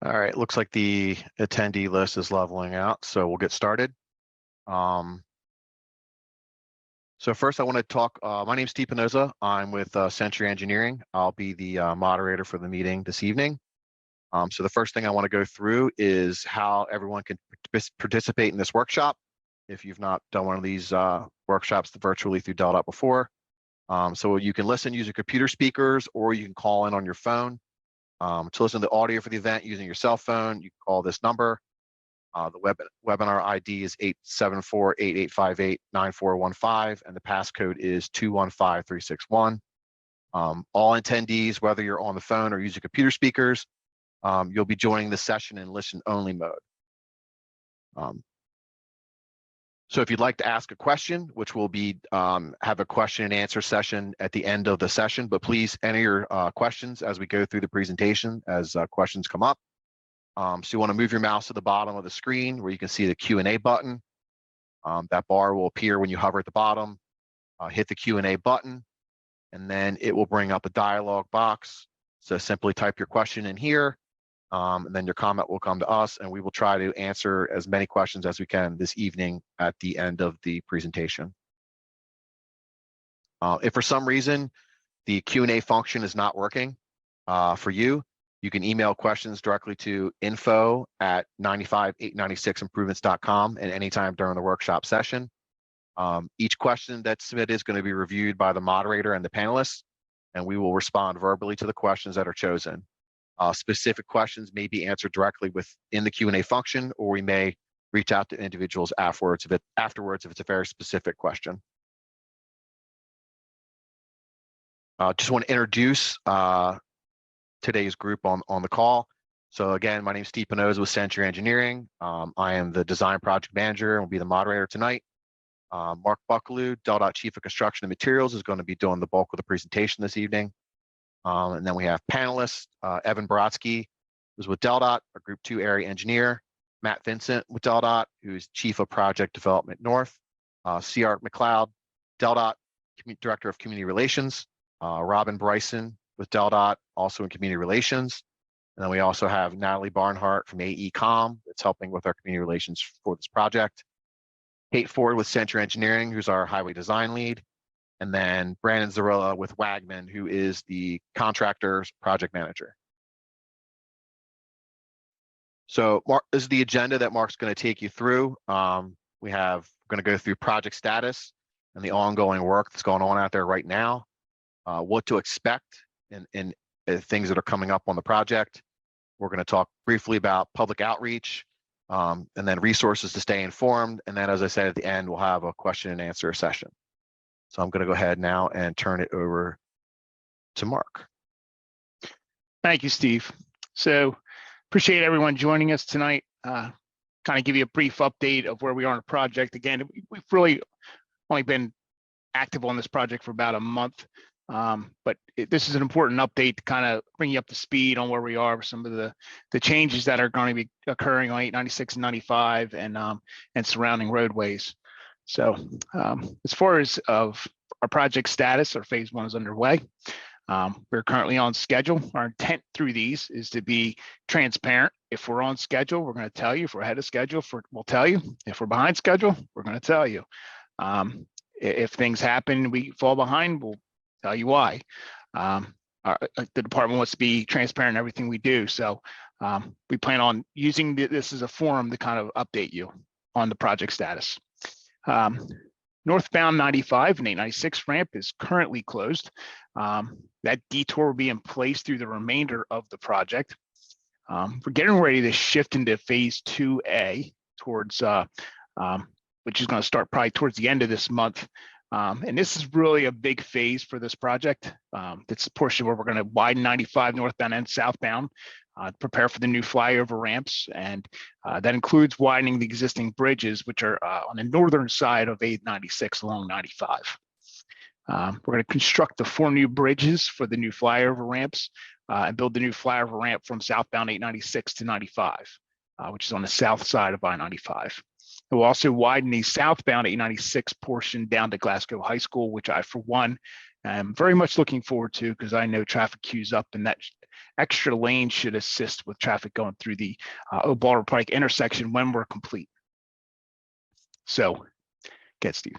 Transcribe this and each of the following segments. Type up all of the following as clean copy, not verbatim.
All right, looks like the attendee list is leveling out, so we'll get started. So first I want to talk, my name is Steve Pinoza. I'm with Century Engineering. I'll be the moderator for the meeting this evening. So the first thing I want to go through is how everyone can participate in this workshop. If you've not done one of these workshops virtually through Delta before. So you can listen using computer speakers, or you can call in on your phone. To listen to the audio for the event using your cell phone, you can call this number. The webinar ID is 874-8858-9415, and the passcode is 215361. All attendees, whether you're on the phone or using computer speakers, you'll be joining the session in listen-only mode. So if you'd like to ask a question, which will be have a question and answer session at the end of the session, but please enter your questions as we go through the presentation as questions come up. So you want to move your mouse to the bottom of the screen where you can see the Q&A button. That bar will appear when you hover at the bottom. Hit the Q&A button, and then it will bring up a dialog box. So simply type your question in here, and then your comment will come to us, and we will try to answer as many questions as we can this evening at the end of the presentation. If for some reason the Q&A function is not working for you, you can email questions directly to info@95896improvements.com at any time during the workshop session. Each question that's submitted is going to be reviewed by the moderator and the panelists, and we will respond verbally to the questions that are chosen. Specific questions may be answered directly within the Q&A function, or we may reach out to individuals afterwards if it's a very specific question. Just want to introduce today's group on the call. So again, my name is Steve Pinoza with Century Engineering. I am the design project manager and will be the moderator tonight. Mark Buckaloo, Delta Chief of Construction and Materials, is going to be doing the bulk of the presentation this evening. And then we have panelists, Evan Brodsky, who's with Delta, a Group 2 area engineer, Matt Vincent with Delta, who's Chief of Project Development North, C.R. McLeod, Delta Director of Community Relations, Robin Bryson with Delta, also in Community Relations. And then we also have Natalie Barnhart from AECom, that's helping with our community relations for this project. Kate Ford with Century Engineering, who's our highway design lead. And then Brandon Zarilla with Wagman, who is the contractor's project manager. So Mark, this is the agenda that Mark's going to take you through. We're going to go through project status and the ongoing work that's going on out there right now, what to expect and things that are coming up on the project. We're going to talk briefly about public outreach, and then resources to stay informed. And then, as I said, at the end, we'll have a question and answer session. So I'm going to go ahead now and turn it over to Mark. Thank you, Steve. So appreciate everyone joining us tonight. Kind of give you a brief update of where we are on the project. Again, we've really only been active on this project for about a month. But this is an important update to kind of bring you up to speed on where we are with some of the changes that are going to be occurring on 896 and 95 and surrounding roadways. So as far as of our project status, our phase 1 is underway. We're currently on schedule. Our intent through these is to be transparent. If we're on schedule, we're going to tell you. If we're ahead of schedule, we'll tell you. If we're behind schedule, we're going to tell you. If things happen, we fall behind, we'll tell you why. The department wants to be transparent in everything we do. So we plan on using this as a forum to kind of update you on the project status. Northbound 95 and 896 ramp is currently closed. That detour will be in place through the remainder of the project. We're getting ready to shift into phase 2A towards, which is going to start probably towards the end of this month. And this is really a big phase for this project. It's a portion where we're going to widen 95 northbound and southbound, prepare for the new flyover ramps, and that includes widening the existing bridges, which are on the northern side of 896 along 95. We're going to construct the 4 new bridges for the new flyover ramps and build the new flyover ramp from southbound 896 to 95, which is on the south side of I-95. We'll also widen the southbound 896 portion down to Glasgow High School, which I, for one, am very much looking forward to because I know traffic queues up and that extra lane should assist with traffic going through the Old Baltimore Pike intersection when we're complete. So, get Steve.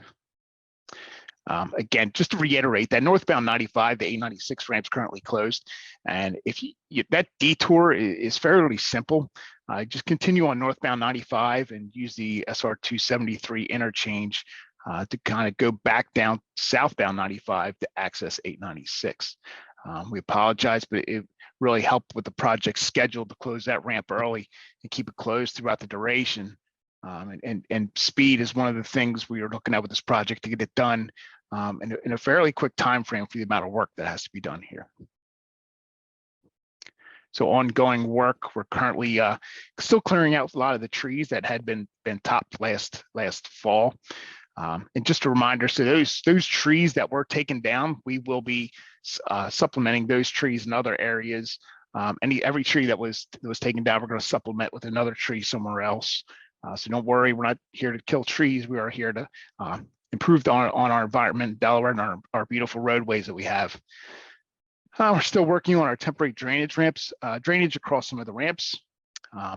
Again, just to reiterate, that northbound 95, the 896 ramp's currently closed. And if that detour is fairly simple, just continue on northbound 95 and use the SR 273 interchange to kind of go back down southbound 95 to access 896. We apologize, but it really helped with the project schedule to close that ramp early and keep it closed throughout the duration. And speed is one of the things we are looking at with this project to get it done in a fairly quick time frame for the amount of work that has to be done here. So ongoing work, we're currently still clearing out a lot of the trees that had been topped last fall. And just a reminder, so those trees that were taken down, we will be supplementing those trees in other areas. Every tree that was taken down, we're going to supplement with another tree somewhere else. So don't worry, we're not here to kill trees. We are here to improve on our environment in Delaware and our beautiful roadways that we have. We're still working on our temporary drainage ramps, drainage across some of the ramps.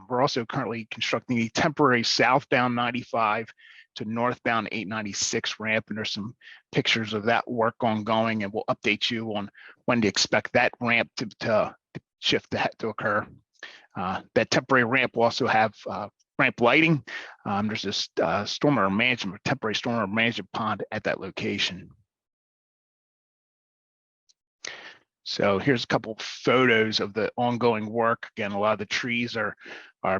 We're also currently constructing a temporary southbound 95 to northbound 896 ramp, and there's some pictures of that work ongoing, and we'll update you on when to expect that ramp to shift to occur. That temporary ramp will also have ramp lighting. There's this temporary stormwater management pond at that location. So here's a couple photos of the ongoing work. Again, a lot of the trees are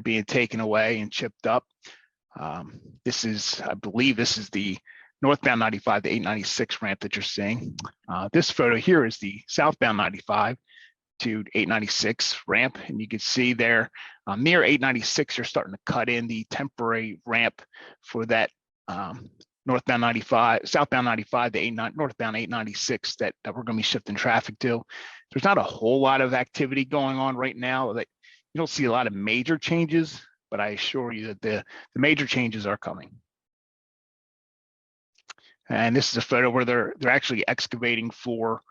being taken away and chipped up. I believe this is the northbound 95 to 896 ramp that you're seeing. This photo here is the southbound 95 to 896 ramp, and you can see there near 896 you're starting to cut in the temporary ramp for that southbound 95 to northbound 896 that we're going to be shifting traffic to. There's not a whole lot of activity going on right now. That you don't see a lot of major changes, but I assure you that the major changes are coming. And this is a photo where they're actually excavating for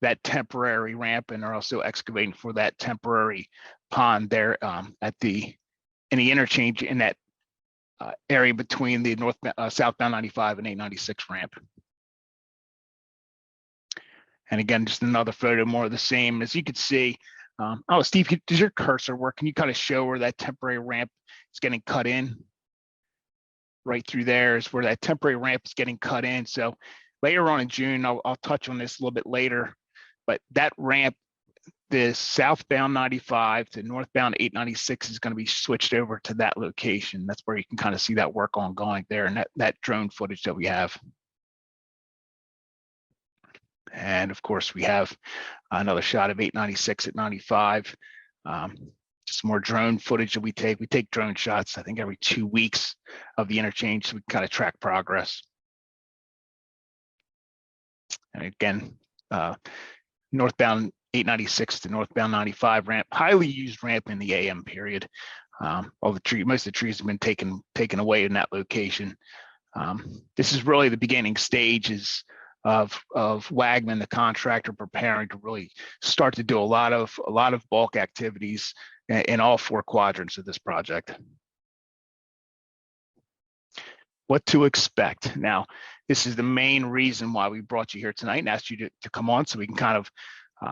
that temporary ramp, and they're also excavating for that temporary pond there in the interchange in that area between the southbound 95 and 896 ramp. And again, just another photo, more of the same. As you can see, oh, Steve, does your cursor work? Can you kind of show where that temporary ramp is getting cut in? Right through there is where that temporary ramp is getting cut in. So later on in June, I'll touch on this a little bit later, but that ramp, the southbound 95 to northbound 896 is going to be switched over to that location. That's where you can kind of see that work ongoing there, and that drone footage that we have. And of course, we have another shot of 896 at 95. Just more drone footage that we take. We take drone shots, I think, every 2 weeks of the interchange, so we can kind of track progress. And again, northbound 896 to northbound 95 ramp, highly used ramp in the AM period. Most of the trees have been taken away in that location. This is really the beginning stages of Wagman, the contractor, preparing to really start to do a lot of bulk activities in all four quadrants of this project. What to expect. Now, this is the main reason why we brought you here tonight and asked you to come on, so we can kind of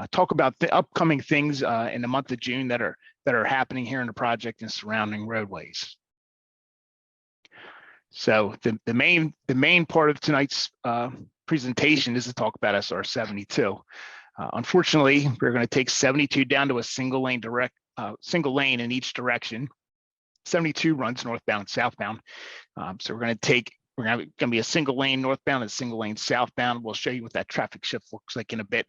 talk about the upcoming things in the month of June that are happening here in the project and surrounding roadways. So the main part of tonight's presentation is to talk about SR 72. Unfortunately, we're going to take 72 down to a single lane in each direction. 72 runs northbound and southbound. So we're going to be a single lane northbound and a single lane southbound. We'll show you what that traffic shift looks like in a bit.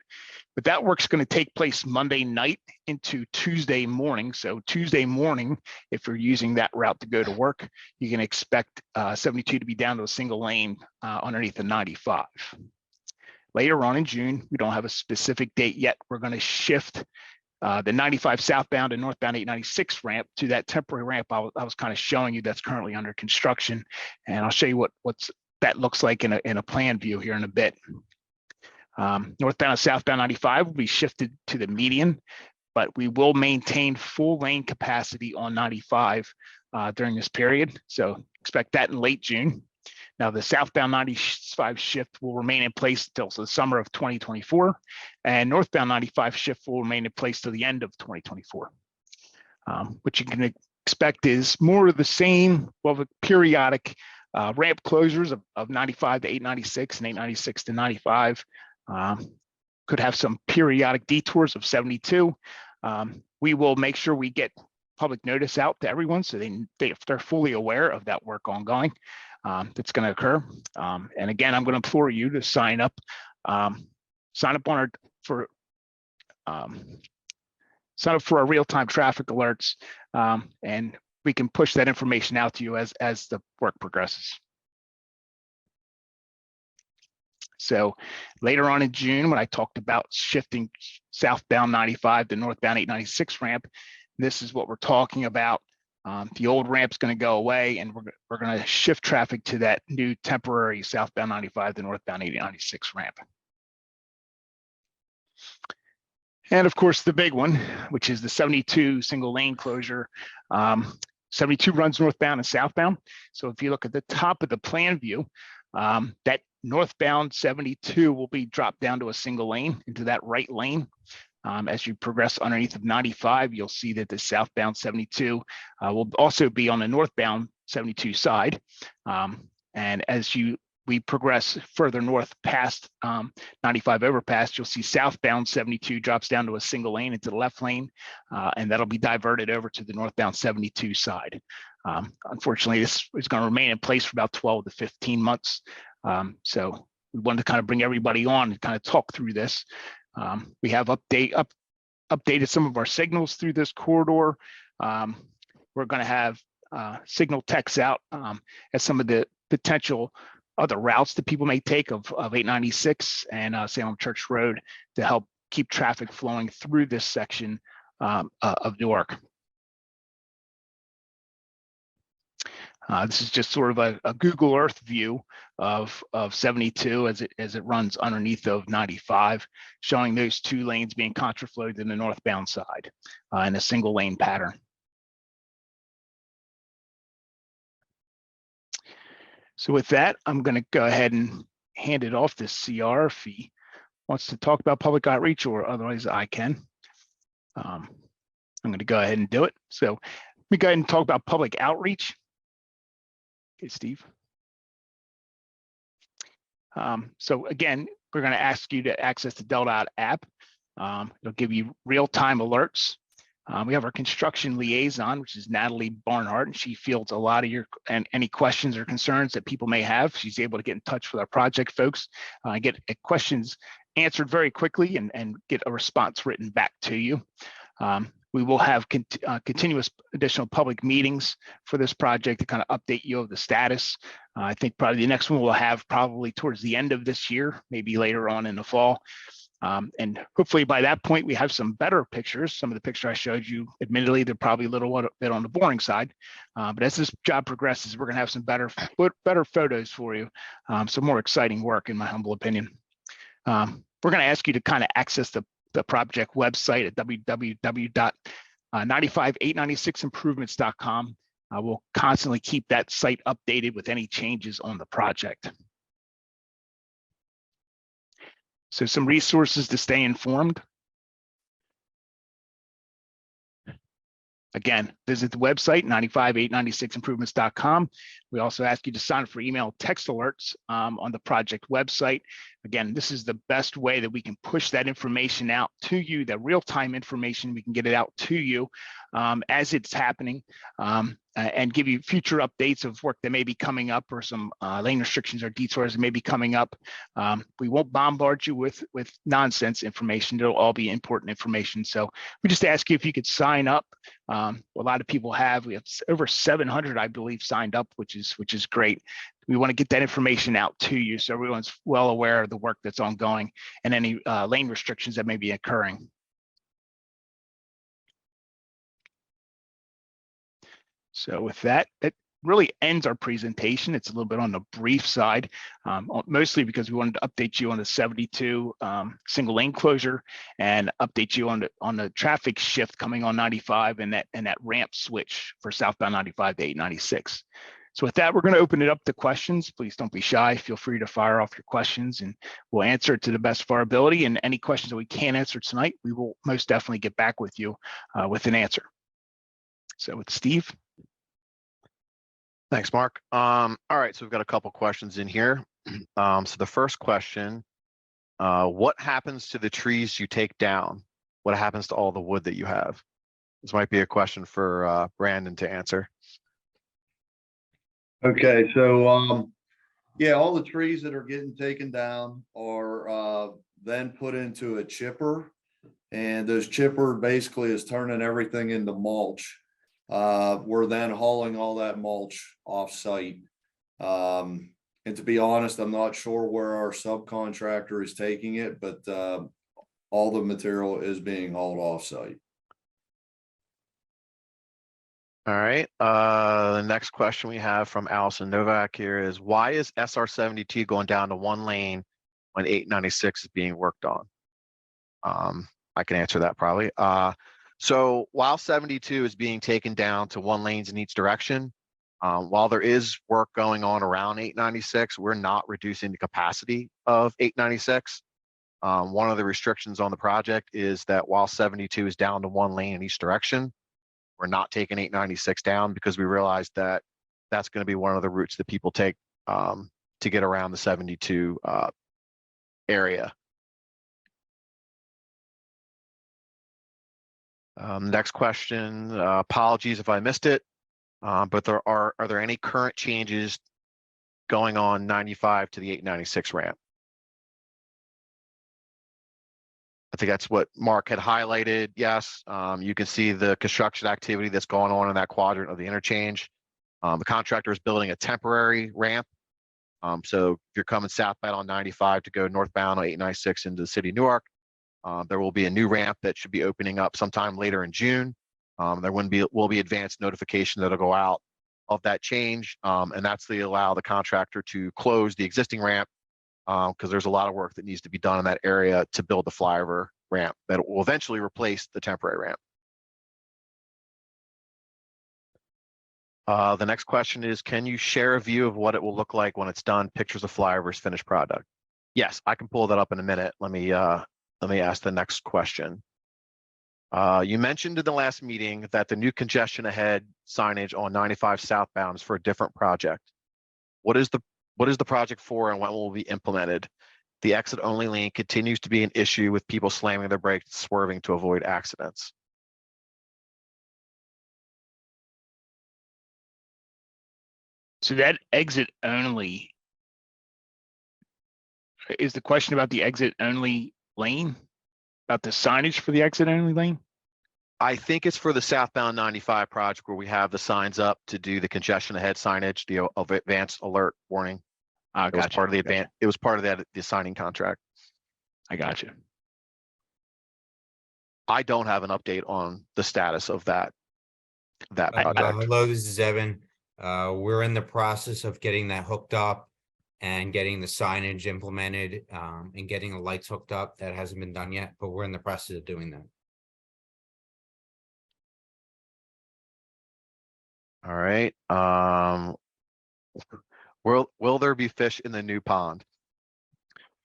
But that work's going to take place Monday night into Tuesday morning. So Tuesday morning, if you're using that route to go to work, you can expect 72 to be down to a single lane underneath the 95. Later on in June, we don't have a specific date yet. We're going to shift the 95 southbound and northbound 896 ramp to that temporary ramp I was kind of showing you that's currently under construction. And I'll show you what that looks like in a plan view here in a bit. Northbound and southbound 95 will be shifted to the median. but we will maintain full lane capacity on 95 during this period. So expect that in late June. Now, the southbound 95 shift will remain in place until the summer of 2024, and northbound 95 shift will remain in place till the end of 2024. What you can expect is more of the same, well, the periodic ramp closures of 95 to 896 and 896 to 95. Could have some periodic detours of 72. We will make sure we get public notice out to everyone so they're fully aware of that work ongoing that's going to occur. And again, I'm going to implore you to sign up on our sign up for our real-time traffic alerts, and we can push that information out to you as the work progresses. So later on in June, when I talked about shifting southbound 95 to northbound 896 ramp, this is what we're talking about. The old ramp's going to go away, and we're going to shift traffic to that new temporary southbound 95 to northbound 896 ramp. And of course, the big one, which is the 72 single lane closure. 72 runs northbound and southbound. So if you look at the top of the plan view, that northbound 72 will be dropped down to a single lane into that right lane. As you progress underneath of 95, you'll see that the southbound 72 will also be on the northbound 72 side. And as we progress further north past 95 overpass, you'll see southbound 72 drops down to a single lane into the left lane, and that'll be diverted over to the northbound 72 side. Unfortunately, this is going to remain in place for about 12 to 15 months. So we wanted to kind of bring everybody on and kind of talk through this. We have updated some of our signals through this corridor. We're going to have signal techs out at some of the potential other routes that people may take of 896 and Salem Church Road to help keep traffic flowing through this section of Newark. This is just sort of a Google Earth view of 72 as it runs underneath of 95, showing those two lanes being contraflowed in the northbound side in a single lane pattern. So with that, I'm going to go ahead and hand it off to CR if he wants to talk about public outreach, or otherwise I can. I'm going to go ahead and do it. So let me go ahead and talk about public outreach. Okay, Steve. So again, we're going to ask you to access the Delta app. It'll give you real-time alerts. We have our construction liaison, which is Natalie Barnhart, and she fields a lot of your any questions or concerns that people may have. She's able to get in touch with our project folks, get questions answered very quickly, and get a response written back to you. We will have continuous additional public meetings for this project to kind of update you of the status. I think probably the next one we'll have probably towards the end of this year, maybe later on in the fall. And hopefully by that point, we have some better pictures. Some of the pictures I showed you, admittedly, they're probably a little bit on the boring side. But as this job progresses, we're going to have some better photos for you. Some more exciting work, in my humble opinion. We're going to ask you to kind of access the project website at www.95896improvements.com. We'll constantly keep that site updated with any changes on the project. So some resources to stay informed. Again, visit the website, 95896improvements.com. We also ask you to sign up for email text alerts on the project website. Again, this is the best way that we can push that information out to you, that real-time information, we can get it out to you as it's happening, and give you future updates of work that may be coming up, or some lane restrictions or detours that may be coming up. We won't bombard you with nonsense information. It'll all be important information. So we just ask you if you could sign up. A lot of people have. We have over 700, I believe, signed up, which is great. We want to get that information out to you so everyone's well aware of the work that's ongoing and any lane restrictions that may be occurring. So with that, really ends our presentation. It's a little bit on the brief side, mostly because we wanted to update you on the 72 single lane closure and update you on the traffic shift coming on 95 and that ramp switch for southbound 95 to 896. So with that, we're going to open it up to questions. Please don't be shy. Feel free to fire off your questions and we'll answer it to the best of our ability. And any questions that we can't answer tonight, we will most definitely get back with you with an answer. So with Steve. Thanks, Mark. All right, so we've got a couple questions in here. So the first question, what happens to the trees you take down? What happens to all the wood that you have? This might be a question for Brandon to answer. Okay, so yeah, all the trees that are getting taken down are then put into a chipper, and those chipper basically is turning everything into mulch. We're then hauling all that mulch off site. And to be honest, I'm not sure where our subcontractor is taking it, but all the material is being hauled off site. All right. The next question we have from Allison Novak here is, why is SR 72 going down to one lane when 896 is being worked on? I can answer that probably. So while 72 is being taken down to one lanes in each direction, while there is work going on around 896, we're not reducing the capacity of 896. One of the restrictions on the project is that while 72 is down to one lane in each direction, we're not taking 896 down because we realized that that's going to be one of the routes that people take to get around the 72 area. Next question, apologies if I missed it, but are there any current changes going on 95 to the 896 ramp? I think that's what Mark had highlighted. Yes, you can see the construction activity that's going on in that quadrant of the interchange. The contractor is building a temporary ramp. So if you're coming southbound on 95 to go northbound on 896 into the city of Newark, there will be a new ramp that should be opening up sometime later in June. There will be advanced notification that'll go out of that change, and that's to allow the contractor to close the existing ramp because there's a lot of work that needs to be done in that area to build the flyover ramp that will eventually replace the temporary ramp. The next question is, can you share a view of what it will look like when it's done? Pictures of flyover's finished product. Yes, I can pull that up in a minute. Let me ask the next question. You mentioned in the last meeting that the new congestion ahead signage on 95 southbound is for a different project. What is the project for and when will it be implemented? The exit only lane continues to be an issue with people slamming their brakes, swerving to avoid accidents. So that exit only, is the question about the exit only lane? About the signage for the exit only lane? I think it's for the southbound 95 project where we have the signs up to do the congestion ahead signage, the advanced alert warning. It was part of the advance. It was part of the signing contract. I got you. I don't have an update on the status of that project. Hello, this is Evan. We're in the process of getting that hooked up and getting the signage implemented and getting the lights hooked up. That hasn't been done yet, but we're in the process of doing that. All right. Will there be fish in the new pond?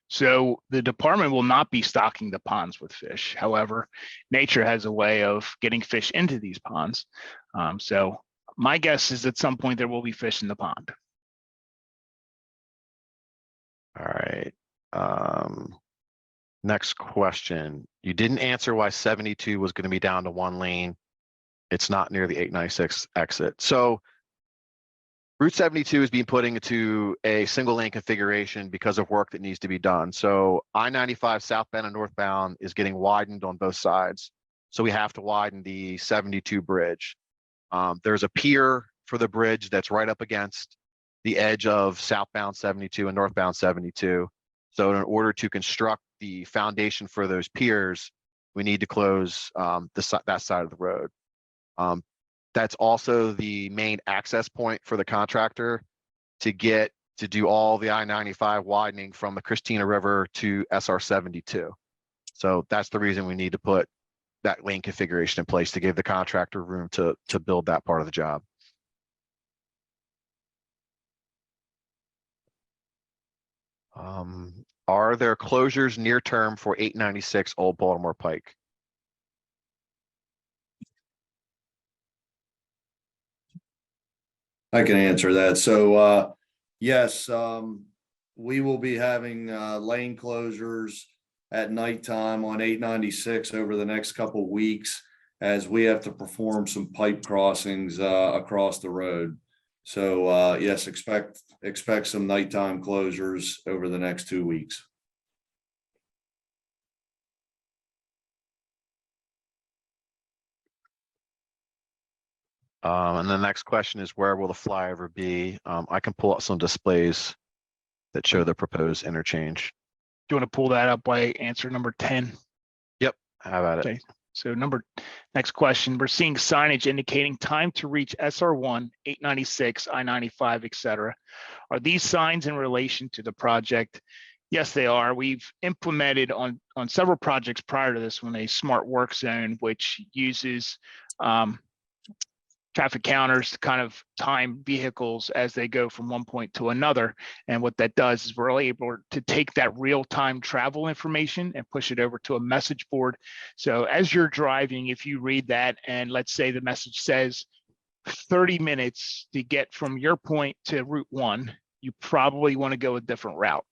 So the department will not be stocking the ponds with fish. However, nature has a way of getting fish into these ponds. So my guess is at some point there will be fish in the pond. All right. Next question. You didn't answer why 72 was going to be down to one lane. It's not near the 896 exit. So Route 72 is being put into a single lane configuration because of work that needs to be done. So I-95 southbound and northbound is getting widened on both sides. So we have to widen the 72 bridge. There's a pier for the bridge that's right up against the edge of southbound 72 and northbound 72. So in order to construct the foundation for those piers, we need to close that side of the road. That's also the main access point for the contractor to get to do all the I-95 widening from the Christina River to SR 72. So that's the reason we need to put that lane configuration in place to give the contractor room to build that part of the job. Are there closures near term for 896 Old Baltimore Pike? I can answer that. So, yes, we will be having, lane closures at nighttime on 896 over the next couple weeks as we have to perform some pipe crossings, across the road. So, yes, expect some nighttime closures over the next 2 weeks. And the next question is, where will the flyover be? I can pull up some displays that show the proposed interchange. Do you want to pull that up by answer number 10? How about it? Okay. So next question, we're seeing signage indicating time to reach SR1, 896, I-95, et cetera. Are these signs in relation to the project? Yes, they are. We've implemented on several projects prior to this one, a smart work zone, which uses traffic counters to kind of time vehicles as they go from one point to another. And what that does is we're able to take that real-time travel information and push it over to a message board. So as you're driving, if you read that and let's say the message says 30 minutes to get from your point to Route 1, you probably want to go a different route.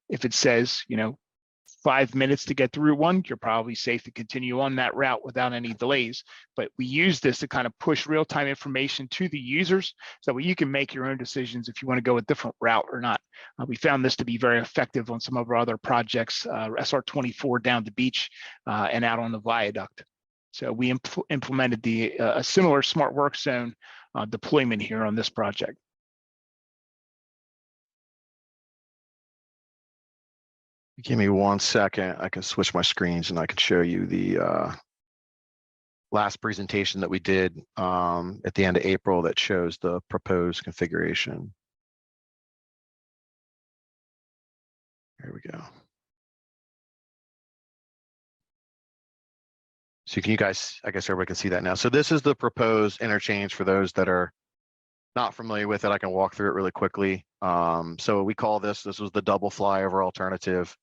If it says, 5 minutes to get to Route 1, you're probably safe to continue on that route without any delays. But we use this to kind of push real-time information to the users so that you can make your own decisions if you want to go a different route or not. We found this to be very effective on some of our other projects, SR24 down the beach and out on the viaduct. So we implemented a similar smart work zone deployment here on this project. Give me 1 second. I can switch my screens and I can show you the last presentation that we did at the end of April that shows the proposed configuration. Here we go. So can you guys, I guess everybody can see that now. So this is the proposed interchange for those that are not familiar with it. I can walk through it really quickly. So we call this was the double flyover alternative.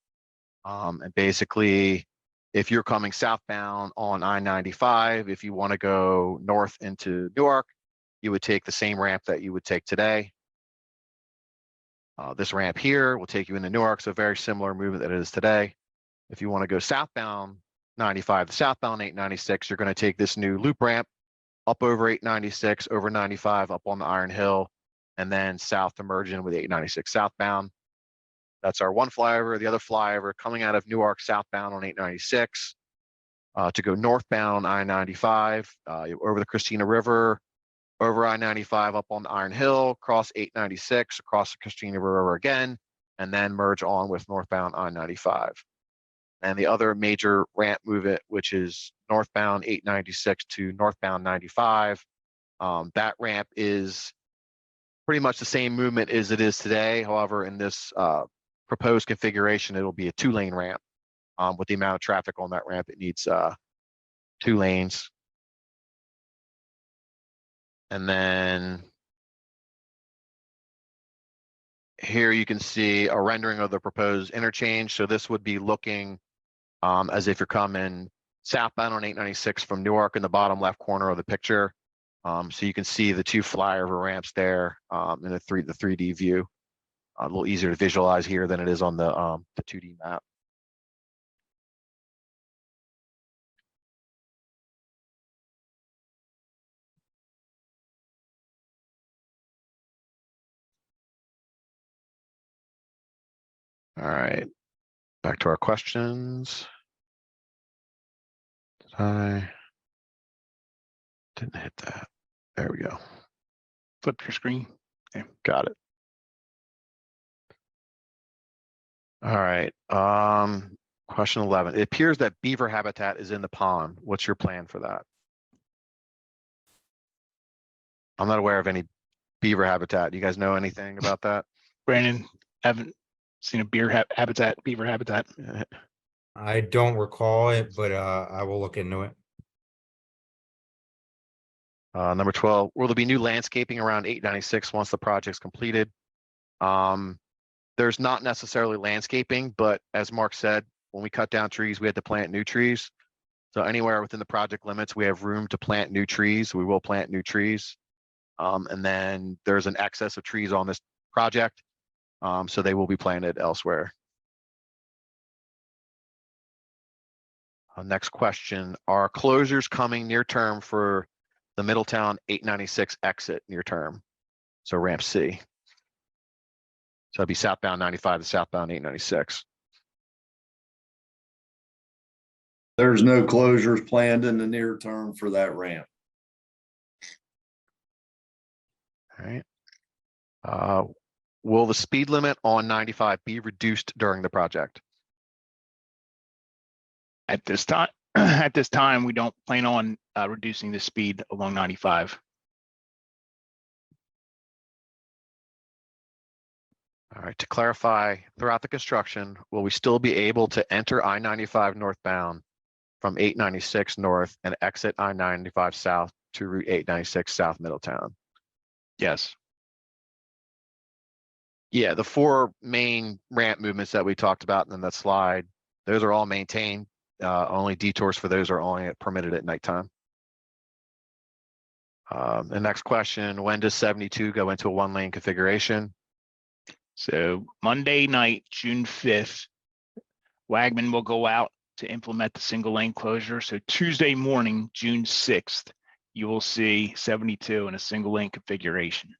And basically, if you're coming southbound on I-95, if you want to go north into Newark, you would take the same ramp that you would take today. This ramp here will take you into Newark, so very similar movement that it is today. If you want to go southbound 95, the southbound 896, you're going to take this new loop ramp up over 896, over 95, up on the Iron Hill, and then south to merge in with 896 southbound. That's our one flyover. The other flyover coming out of Newark southbound on 896 to go northbound on I-95 over the Christina River, over I-95 up on the Iron Hill, cross 896, across the Christina River again, and then merge on with northbound I-95. And the other major ramp movement, which is northbound 896 to northbound 95, that ramp is pretty much the same movement as it is today. However, in this proposed configuration, it'll be a 2-lane ramp. With the amount of traffic on that ramp, it needs 2 lanes. And then here you can see a rendering of the proposed interchange. So this would be looking as if you're coming southbound on 896 from Newark in the bottom left corner of the picture. So you can see the 2 flyover ramps there in the 3D view. A little easier to visualize here than it is on the 2D map. All right, back to our questions. I didn't hit that. There we go. Flip your screen. Got it. All right. Question 11. It appears that beaver habitat is in the pond. What's your plan for that? I'm not aware of any beaver habitat. You guys know anything about that? Brandon, haven't seen a beaver habitat. I don't recall it, but I will look into it. Number 12, will there be new landscaping around 896 once the project's completed? There's not necessarily landscaping, but as Mark said, when we cut down trees, we had to plant new trees. So anywhere within the project limits, we have room to plant new trees. We will plant new trees. And then there's an excess of trees on this project. So they will be planted elsewhere. Next question, are closures coming near term for the Middletown 896 exit near term? So ramp C. So it'd be southbound 95 to southbound 896. There's no closures planned in the near term for that ramp. All right. Will the speed limit on 95 be reduced during the project? At this time, we don't plan on reducing the speed along 95. All right, to clarify, throughout the construction, will we still be able to enter I-95 northbound from 896 north and exit I-95 south to Route 896 South Middletown? Yes. Yeah, the 4 main ramp movements that we talked about in that slide, those are all maintained. Only detours for those are only permitted at nighttime. The next question, when does 72 go into a 1-lane configuration? So Monday night, June 5th, Wagman will go out to implement the single lane closure. So Tuesday morning, June 6th, you will see 72 in a single lane configuration.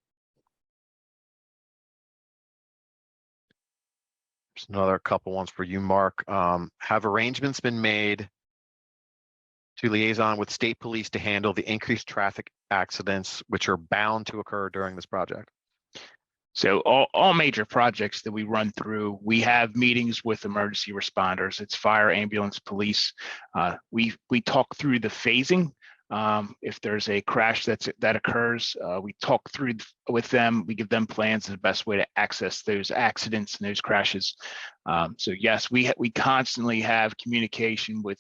There's another couple ones for you, Mark. Have arrangements been made to liaison with state police to handle the increased traffic accidents which are bound to occur during this project? So all major projects that we run through, we have meetings with emergency responders. It's fire, ambulance, police. We talk through the phasing. If there's a crash that occurs, we talk through with them. We give them plans of the best way to access those accidents and those crashes. So yes, we constantly have communication with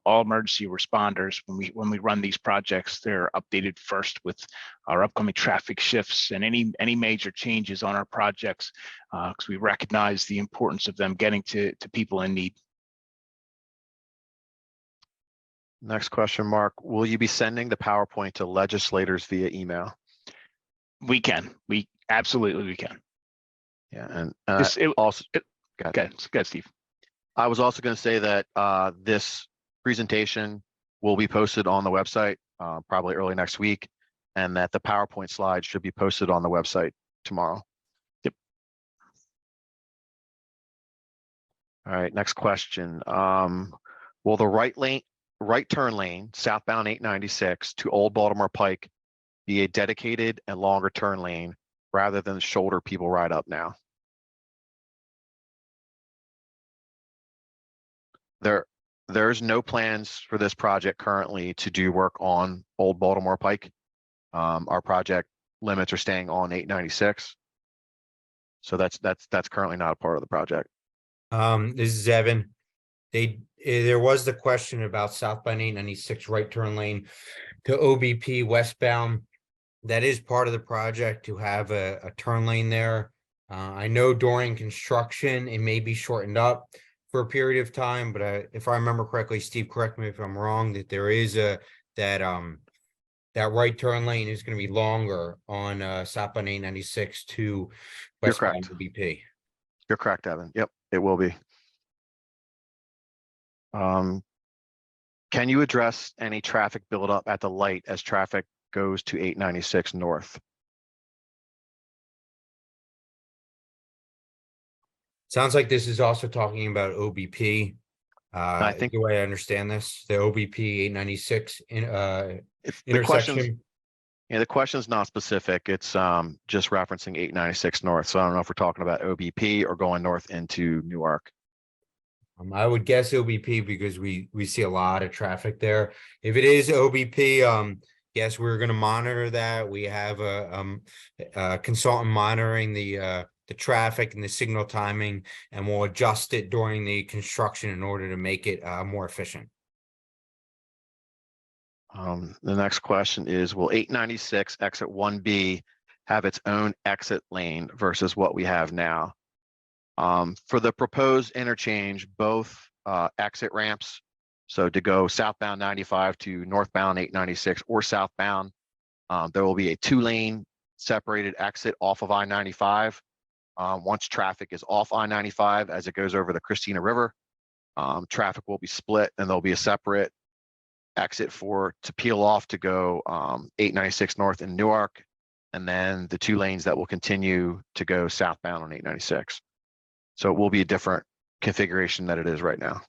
all emergency responders when we run these projects. They're updated first with our upcoming traffic shifts and any major changes on our projects, because we recognize the importance of them getting to people in need. Next question, Mark. Will you be sending the PowerPoint to legislators via email? We absolutely can. Yeah, and Also, go ahead. Go ahead, Steve. I was also going to say that this presentation will be posted on the website probably early next week, and that the PowerPoint slides should be posted on the website tomorrow. Yep. All right, next question. Will the right turn lane southbound 896 to Old Baltimore Pike be a dedicated and longer turn lane rather than the shoulder people ride up now? There's no plans for this project currently to do work on Old Baltimore Pike. Our project limits are staying on 896. So that's currently not a part of the project. This is Evan. There was the question about southbound 896 right turn lane to OBP westbound. That is part of the project to have a turn lane there. I know during construction, it may be shortened up for a period of time, but if I remember correctly, Steve, correct me if I'm wrong, that there is that right turn lane is going to be longer on southbound 896 to westbound OBP. You're correct, Evan. Yep, it will be. Can you address any traffic buildup at the light as traffic goes to 896 north? Sounds like this is also talking about OBP. I think the way I understand this, the OBP 896 intersection. The question is not specific. It's just referencing 896 north. So I don't know if we're talking about OBP or going north into Newark. I would guess OBP because we see a lot of traffic there. If it is OBP, yes, we're gonna monitor that. We have a consultant monitoring the traffic and the signal timing, and we'll adjust it during the construction in order to make it more efficient. The next question is, will 896 exit 1B have its own exit lane versus what we have now? For the proposed interchange, both exit ramps, so to go southbound 95 to northbound 896 or southbound, there will be a 2-lane separated exit off of I-95. Once traffic is off I-95 as it goes over the Christina River, traffic will be split and there'll be a separate exit to peel off to go 896 north in Newark, and then the 2 lanes that will continue to go southbound on 896. So it will be a different configuration than it is right now.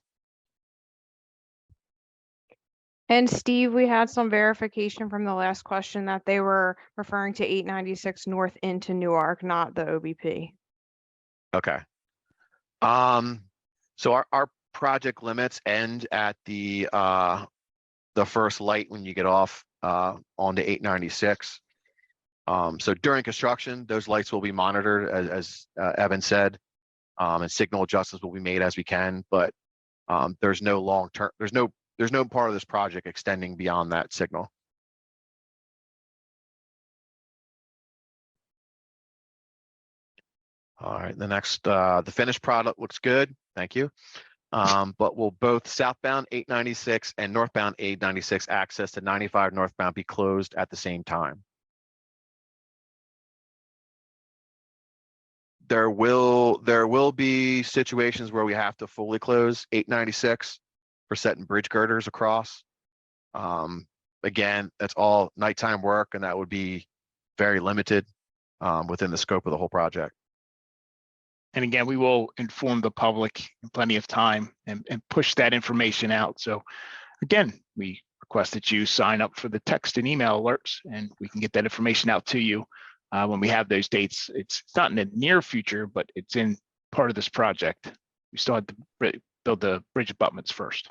And Steve, we had some verification from the last question that they were referring to 896 north into Newark, not the OBP. Okay. So our project limits end at the first light when you get off onto 896. So during construction, those lights will be monitored as Evan said, and signal adjustments will be made as we can, but there's no long-term, there's no part of this project extending beyond that signal. All right, the next, the finished product looks good. Thank you. But will both southbound 896 and northbound 896 access to 95 northbound be closed at the same time? There will be situations where we have to fully close 896 for setting bridge girders across. Again, that's all nighttime work, and that would be very limited within the scope of the whole project. And again, we will inform the public in plenty of time and push that information out. So again, we request that you sign up for the text and email alerts, and we can get that information out to you when we have those dates. It's not in the near future, but it's in part of this project. We still have to build the bridge abutments first.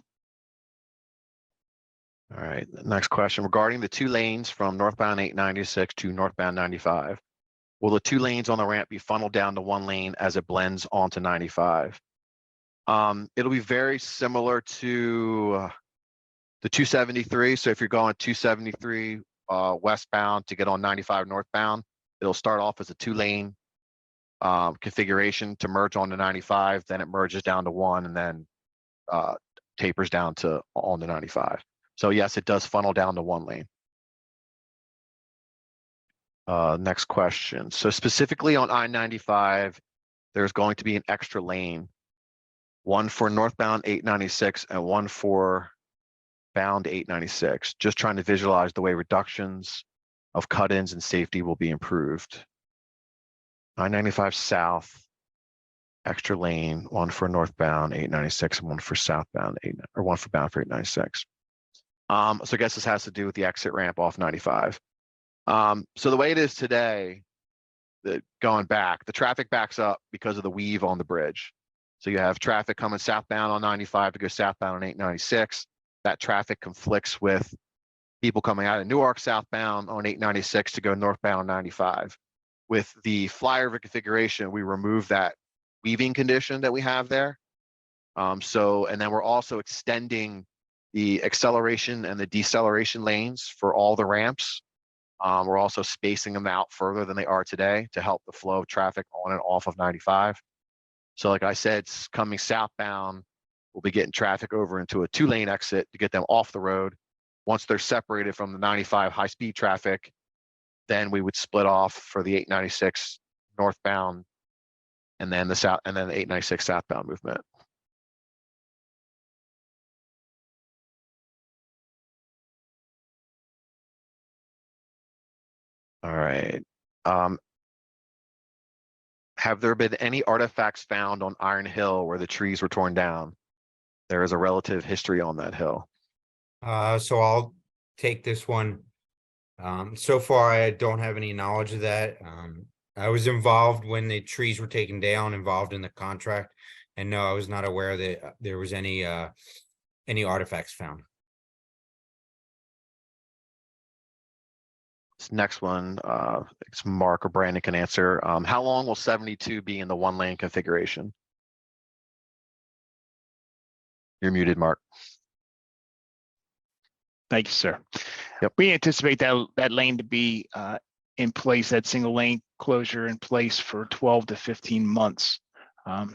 All right, the next question regarding the 2 lanes from northbound 896 to northbound 95. Will the 2 lanes on the ramp be funneled down to 1 lane as it blends onto 95? It'll be very similar to the 273. So if you're going 273 westbound to get on 95 northbound, it'll start off as a 2-lane configuration to merge onto 95. Then it merges down to 1 and then tapers down to on the 95. So yes, it does funnel down to 1 lane. Next question. So specifically on I-95, there's going to be an extra lane, one for northbound 896 and one for bound 896. Just trying to visualize the way reductions of cut-ins and safety will be improved. I-95 south, extra lane, one for northbound 896 and one for southbound one for bound for 896. So I guess this has to do with the exit ramp off 95. So the way it is today, going back, the traffic backs up because of the weave on the bridge. So you have traffic coming southbound on 95 to go southbound on 896. That traffic conflicts with people coming out of Newark southbound on 896 to go northbound 95. With the flyover configuration, we remove that weaving condition that we have there. And then we're also extending the acceleration and the deceleration lanes for all the ramps. We're also spacing them out further than they are today to help the flow of traffic on and off of 95. So like I said, coming southbound, we'll be getting traffic over into a 2-lane exit to get them off the road. Once they're separated from the 95 high-speed traffic, then we would split off for the 896 northbound and then the 896 southbound movement. All right. Have there been any artifacts found on Iron Hill where the trees were torn down? There is a relative history on that hill. So I'll take this one. So far, I don't have any knowledge of that. I was involved when the trees were taken down, involved in the contract, and no, I was not aware that there was any artifacts found. This next one, it's Mark or Brandon can answer. How long will 72 be in the 1-lane configuration? You're muted, Mark. Thank you, sir. Yep. We anticipate that lane to be in place, that single lane closure in place for 12 to 15 months.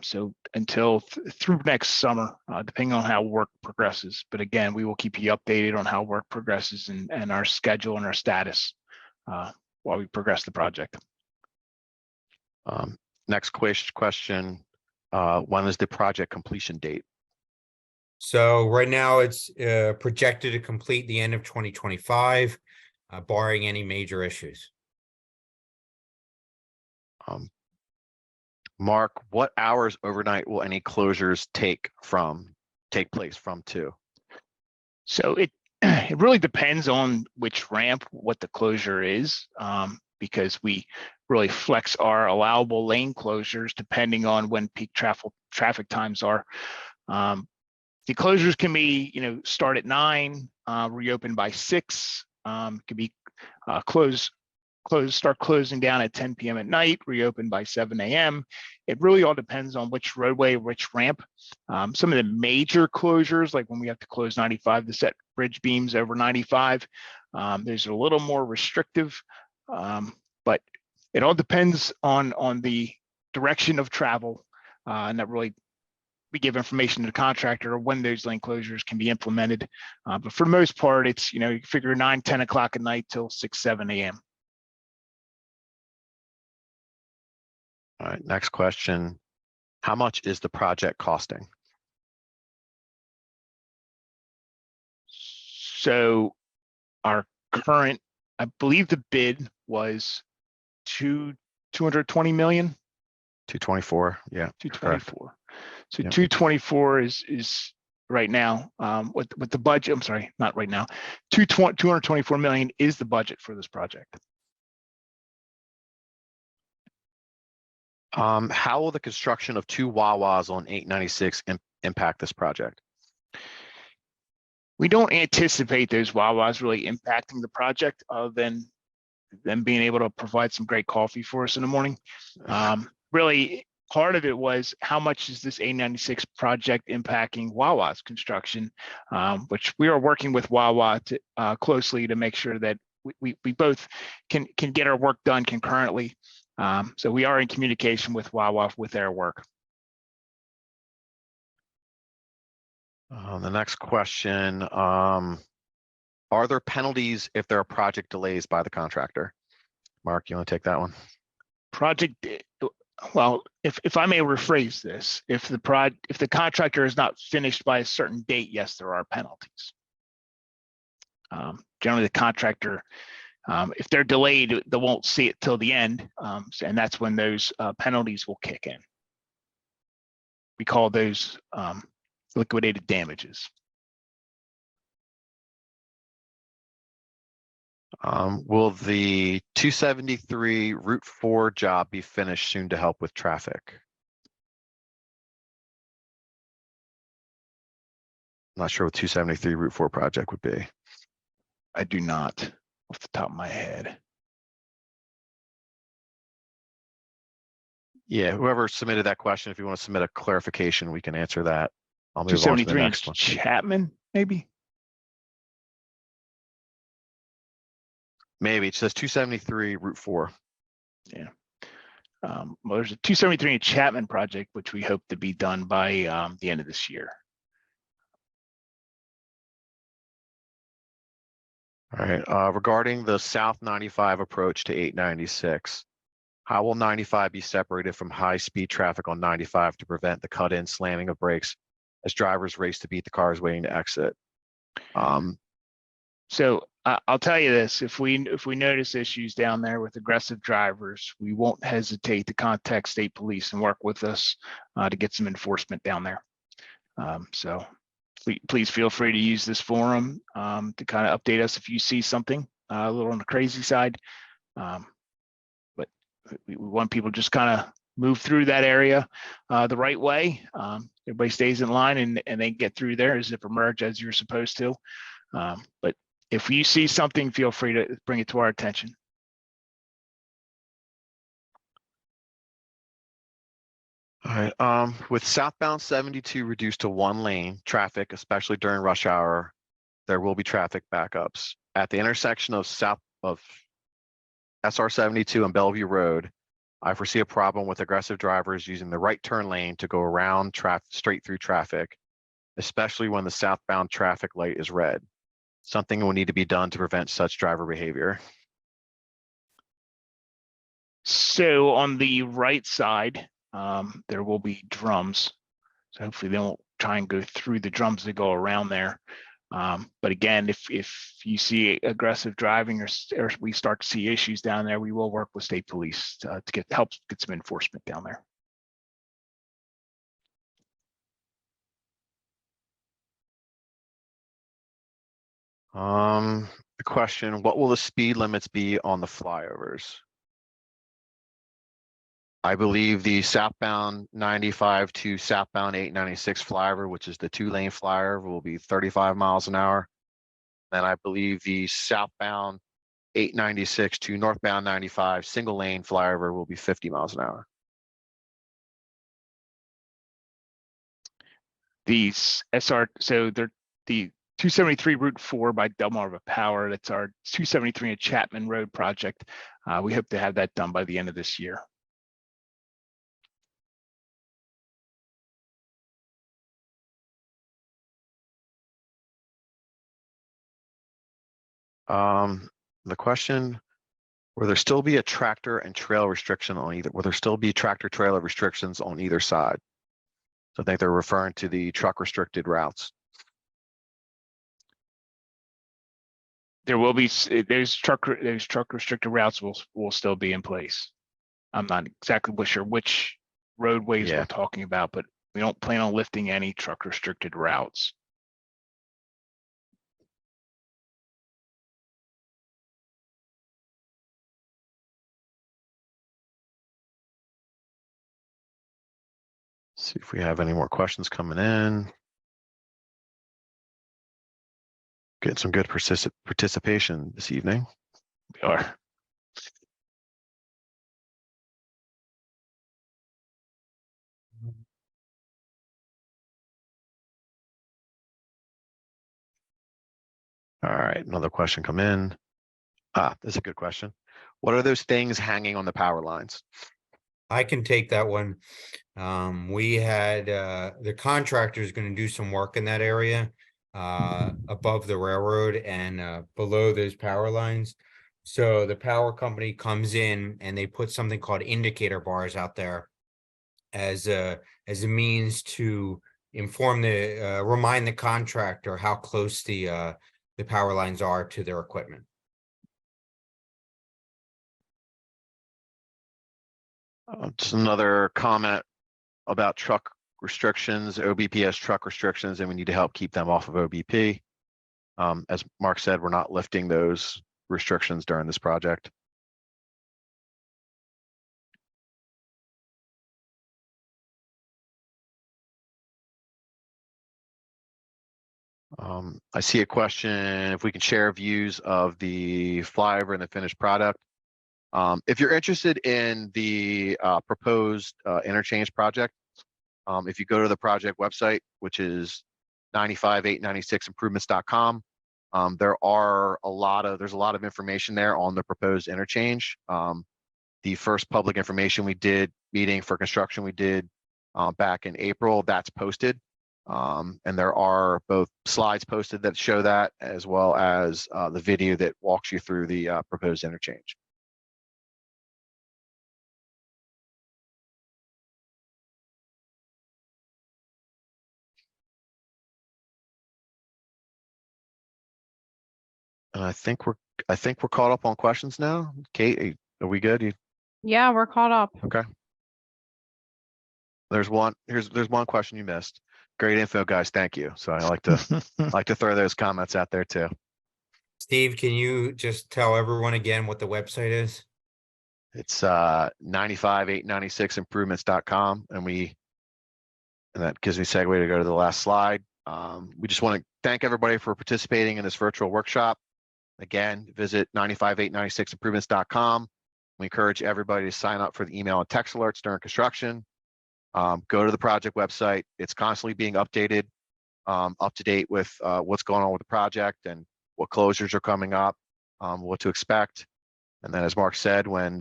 So until through next summer, depending on how work progresses. But again, we will keep you updated on how work progresses and our schedule and our status while we progress the project. Next question, when is the project completion date? So right now it's projected to complete the end of 2025, barring any major issues. Mark, what hours overnight will any closures take place from to? So it really depends on which ramp, what the closure is, because we really flex our allowable lane closures depending on when peak traffic times are. The closures can be, start at 9, reopen by 6. Could be start closing down at 10 p.m. at night, reopen by 7 a.m. It really all depends on which roadway, which ramp. Some of the major closures, like when we have to close 95 to set bridge beams over 95, there's a little more restrictive, but it all depends on the direction of travel, and that really we give information to the contractor when those lane closures can be implemented. But for the most part, it's, you figure 9, 10 o'clock at night till 6, 7 a.m. All right, next question. How much is the project costing? So our current, I believe the bid was 220 million. 224, yeah. 224. So Yep. 224 is right now, with the budget, I'm sorry, not right now. 224 million is the budget for this project. How will the construction of 2 Wawas on 896 impact this project? We don't anticipate those Wawas really impacting the project other than them being able to provide some great coffee for us in the morning. Really, part of it was how much is this 896 project impacting Wawa's construction, which we are working with Wawa closely to make sure that we both can get our work done concurrently. So we are in communication with Wawa with their work. The next question, are there penalties if there are project delays by the contractor? Mark, you want to take that one? Well, if I may rephrase this, if the contractor is not finished by a certain date, yes, there are penalties. Generally, the contractor, if they're delayed, they won't see it till the end, and that's when those penalties will kick in. We call those liquidated damages. Will the 273 Route 4 job be finished soon to help with traffic? Not sure what 273 Route 4 project would be. I do not, off the top of my head. Yeah, whoever submitted that question, if you want to submit a clarification, we can answer that. I'll move on to the 273 in next one. Chapman, maybe? Maybe it says 273 Route 4. Yeah. Well, there's a 273 in Chapman project, which we hope to be done by the end of this year. All right, regarding the South 95 approach to 896, how will 95 be separated from high-speed traffic on 95 to prevent the cut-in slamming of brakes as drivers race to beat the cars waiting to exit? So I'll tell you this, if we notice issues down there with aggressive drivers, we won't hesitate to contact state police and work with us to get some enforcement down there. So please feel free to use this forum to kind of update us if you see something a little on the crazy side. But we want people to just kind of move through that area the right way. Everybody stays in line and they get through there, zipper merge as you're supposed to. But if you see something, feel free to bring it to our attention. All right, with southbound 72 reduced to one lane traffic, especially during rush hour, there will be traffic backups. At the intersection of SR 72 and Bellevue Road, I foresee a problem with aggressive drivers using the right turn lane to go around straight through traffic, especially when the southbound traffic light is red. Something will need to be done to prevent such driver behavior. So on the right side, there will be drums. So hopefully they won't try and go through the drums to go around there. But again, if you see aggressive driving or we start to see issues down there, we will work with state police to help get some enforcement down there. The question, what will the speed limits be on the flyovers? I believe the southbound 95 to southbound 896 flyover, which is the 2-lane flyover, will be 35 miles an hour. And I believe the southbound 896 to northbound 95 single lane flyover will be 50 miles an hour. These SR, so they're the 273 Route 4 by Delmarva Power. That's our 273 and Chapman Road project. We hope to have that done by the end of this year. The question, will there still be a tractor and trail restriction on either, will there still be tractor trailer restrictions on either side? So I think they're referring to the truck restricted routes. There will be, those truck restricted routes will still be in place. I'm not exactly sure which roadways Yeah. we're talking about, but we don't plan on lifting any truck restricted routes. See if we have any more questions coming in. Getting some good participation this evening. We are. All right, another question come in. That's a good question. What are those things hanging on the power lines? I can take that one. We had, the contractor is gonna do some work in that area, above the railroad and, below those power lines. So the power company comes in and they put something called indicator bars out there as a means to inform remind the contractor how close the power lines are to their equipment. Just another comment about truck restrictions, OBP truck restrictions, and we need to help keep them off of OBP. As Mark said, we're not lifting those restrictions during this project. I see a question, if we can share views of the flyover and the finished product. If you're interested in the proposed interchange project, if you go to the project website, which is 95896improvements.com, there's a lot of information there on the proposed interchange. The first public information meeting for construction we did back in April, that's posted. And there are both slides posted that show that, as well as the video that walks you through the proposed interchange. And I think we're caught up on questions now. Kate, are we good? Yeah, we're caught up. Okay. There's one question you missed. Great info, guys. Thank you. So I like to throw those comments out there too. Steve, can you just tell everyone again what the website is? It's 95896improvements.com, and that gives me a segue to go to the last slide. We just want to thank everybody for participating in this virtual workshop. Again, visit 95896improvements.com. We encourage everybody to sign up for the email and text alerts during construction. Go to the project website. It's constantly being updated, up to date with what's going on with the project and what closures are coming up, what to expect. And then, as Mark said, when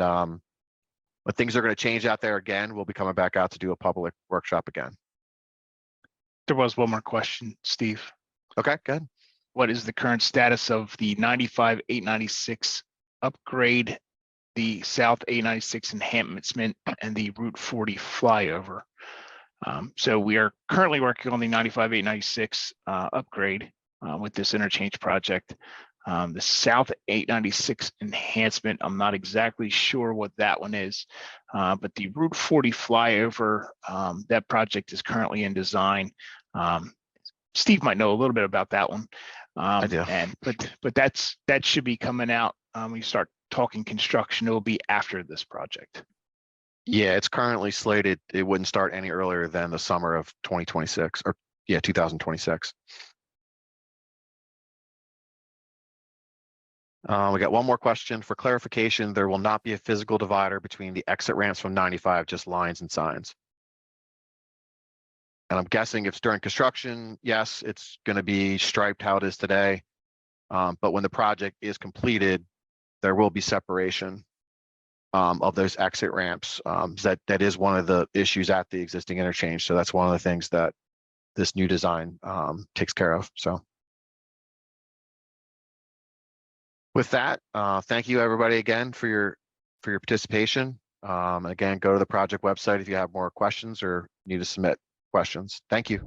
things are going to change out there again, we'll be coming back out to do a public workshop again. There was one more question, Steve. Okay, good. What is the current status of the 95-896 upgrade, the South 896 enhancement, and the Route 40 flyover? So we are currently working on the 95-896 upgrade with this interchange project. The South 896 enhancement, I'm not exactly sure what that one is, but the Route 40 flyover, that project is currently in design. Steve might know a little bit about that one. I do. But that should be coming out. When you start talking construction, it will be after this project. Yeah, it's currently slated. It wouldn't start any earlier than the summer of 2026, or 2026. We got one more question. For clarification, there will not be a physical divider between the exit ramps from 95, just lines and signs. And I'm guessing if it's during construction, yes, it's going to be striped how it is today. But when the project is completed, there will be separation of those exit ramps. That is one of the issues at the existing interchange. So that's one of the things that this new design takes care of. So with that, thank you everybody again for your participation. Again, go to the project website if you have more questions or need to submit questions. Thank you.